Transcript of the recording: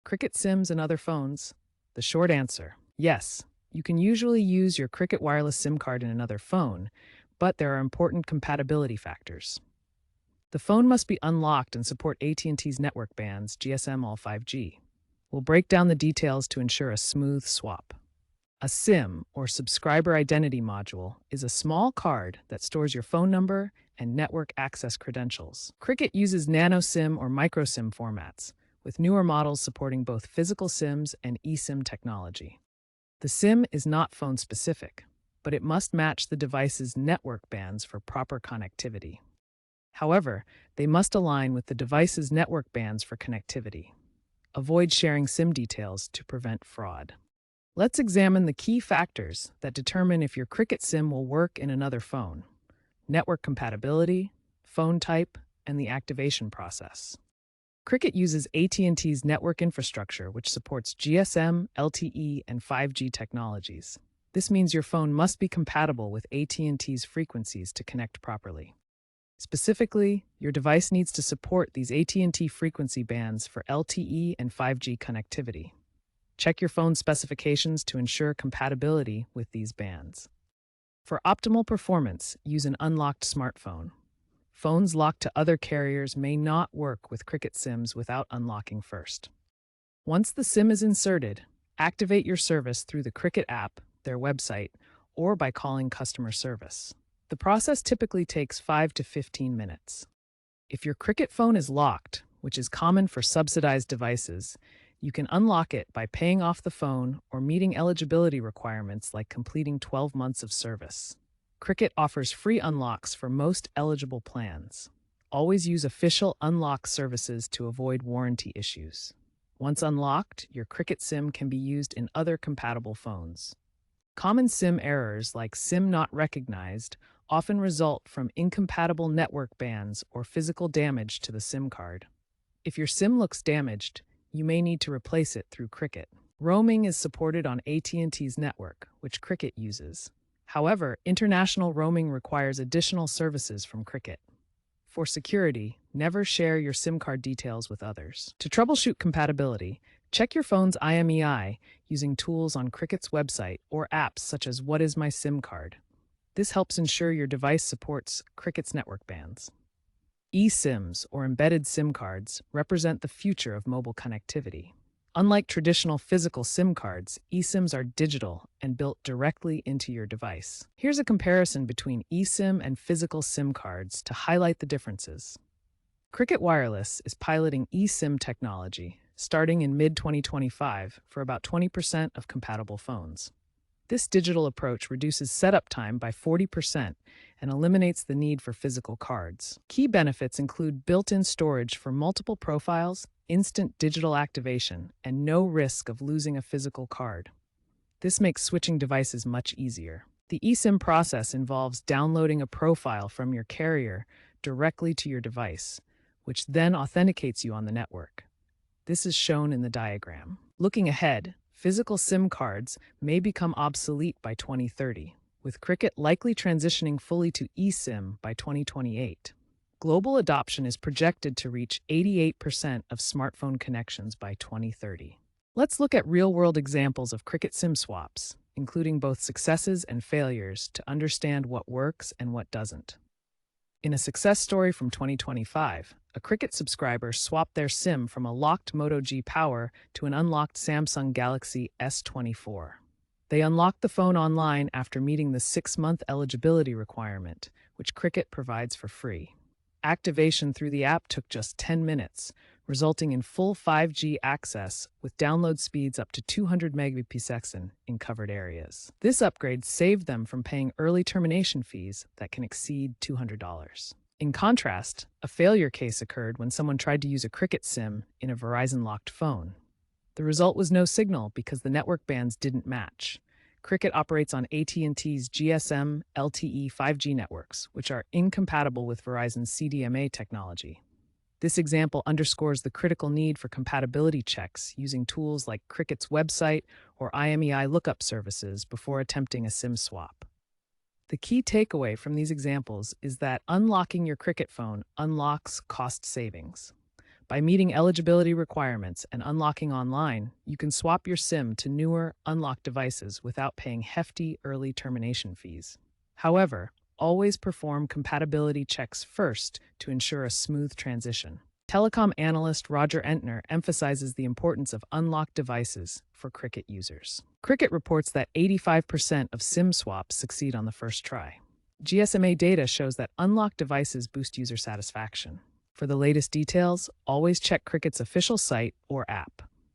Cricket SIMs and other phones? The short answer, yes. You can usually use your Cricket wireless SIM card in another phone, but there are important compatibility factors. The phone must be unlocked and support AT&T's network bands, GSM all 5G. We'll break down the details to ensure a smooth swap. A SIM, or subscriber identity module, is a small card that stores your phone number and network access credentials. Cricket uses nano SIM or micro SIM formats, with newer models supporting both physical SIMs and eSIM technology. The SIM is not phone-specific, but it must match the device's network bands for proper connectivity. However, they must align with the device's network bands for connectivity. Avoid sharing SIM details to prevent fraud. Let's examine the key factors that determine if your Cricket SIM will work in another phone: network compatibility, phone type, and the activation process. Cricket uses AT&T's network infrastructure, which supports GSM, LTE, and 5G technologies. This means your phone must be compatible with AT&T's frequencies to connect properly. Specifically, your device needs to support these AT&T frequency bands for LTE and 5G connectivity. Check your phone's specifications to ensure compatibility with these bands. For optimal performance, use an unlocked smartphone. Phones locked to other carriers may not work with Cricket SIMs without unlocking first. Once the SIM is inserted, activate your service through the Cricket app, their website, or by calling customer service. The process typically takes 5 to 15 minutes. If your Cricket phone is locked, which is common for subsidized devices, you can unlock it by paying off the phone or meeting eligibility requirements like completing 12 months of service. Cricket offers free unlocks for most eligible plans. Always use official unlock services to avoid warranty issues. Once unlocked, your Cricket SIM can be used in other compatible phones. Common SIM errors like SIM not recognized often result from incompatible network bands or physical damage to the SIM card. If your SIM looks damaged, you may need to replace it through Cricket. Roaming is supported on AT&T's network, which Cricket uses. However, international roaming requires additional services from Cricket. For security, never share your SIM card details with others. To troubleshoot compatibility, check your phone's IMEI using tools on Cricket's website or apps such as What is My SIM Card. This helps ensure your device supports Cricket's network bands. eSIMs, or embedded SIM cards, represent the future of mobile connectivity. Unlike traditional physical SIM cards, eSIMs are digital and built directly into your device. Here's a comparison between eSIM and physical SIM cards to highlight the differences. Cricket Wireless is piloting eSIM technology starting in mid-2025 for about 20% of compatible phones. This digital approach reduces setup time by 40% and eliminates the need for physical cards. Key benefits include built-in storage for multiple profiles, instant digital activation, and no risk of losing a physical card. This makes switching devices much easier. The eSIM process involves downloading a profile from your carrier directly to your device, which then authenticates you on the network. This is shown in the diagram. Looking ahead, physical SIM cards may become obsolete by 2030, with Cricket likely transitioning fully to eSIM by 2028. Global adoption is projected to reach 88% of smartphone connections by 2030. Let's look at real-world examples of Cricket SIM swaps, including both successes and failures, to understand what works and what doesn't. In a success story from 2025, a Cricket subscriber swapped their SIM from a locked Moto G Power to an unlocked Samsung Galaxy S24. They unlocked the phone online after meeting the 6-month eligibility requirement, which Cricket provides for free. Activation through the app took just 10 minutes, resulting in full 5G access with download speeds up to 200 Mbps in covered areas. This upgrade saved them from paying early termination fees that can exceed $200. In contrast, a failure case occurred when someone tried to use a Cricket SIM in a Verizon-locked phone. The result was no signal because the network bands didn't match. Cricket operates on AT&T's GSM, LTE, 5G networks, which are incompatible with Verizon's CDMA technology. This example underscores the critical need for compatibility checks using tools like Cricket's website or IMEI lookup services before attempting a SIM swap. The key takeaway from these examples is that unlocking your Cricket phone unlocks cost savings. By meeting eligibility requirements and unlocking online, you can swap your SIM to newer, unlocked devices without paying hefty early termination fees. However, always perform compatibility checks first to ensure a smooth transition. Telecom analyst Roger Entner emphasizes the importance of unlocked devices for Cricket users. Cricket reports that 85% of SIM swaps succeed on the first try. GSMA data shows that unlocked devices boost user satisfaction. For the latest details, always check Cricket's official site or app.